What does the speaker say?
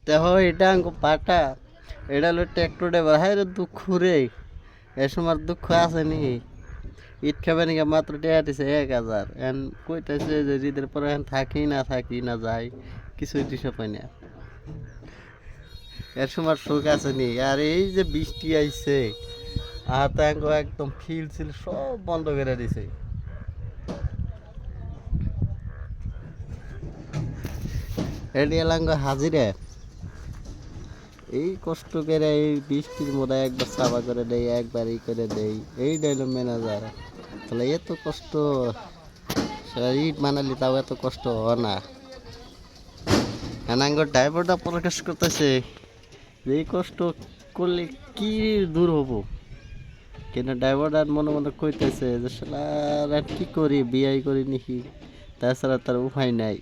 দেখো এটা আঙ্কু পাটা এটা হলো ট্র্যাক্টর ড্রাইভার হ্যাঁ রে দুঃখ রে এ সময় দুঃখ আছে নি ঈদ খাবে নাকি মাত্র টেয়া দিছে 1,000 এখন কইতেছে যে ঈদের পরে এখন থাকি না যাই কিছুই দিশা পাই না এর সময় শোক আছে নি আর এই যে বৃষ্টি আইছে হাতে আঙ্কু একদম ফিল ছিল সব বন্ধ করে দিছে এটি এলাঙ্গ হাজিরে এই কষ্ট করে এই বৃষ্টির মধ্যে একবার সাফা করে দেই একবার ই করে দেই এই ডাইল ম্যানেজার তাহলে এত কষ্ট ইট বানালি তাও এত কষ্ট হয় না এনাঙ্গ ড্রাইভারটা প্রকাশ করতেছে যে এই কষ্ট করলে কি দূর হবো কিন্তু ড্রাইভারটা মনে মনে কইতেছে যে শালার আর কি করি বিয়াই করি নাকি তাছাড়া তার উপায় নাই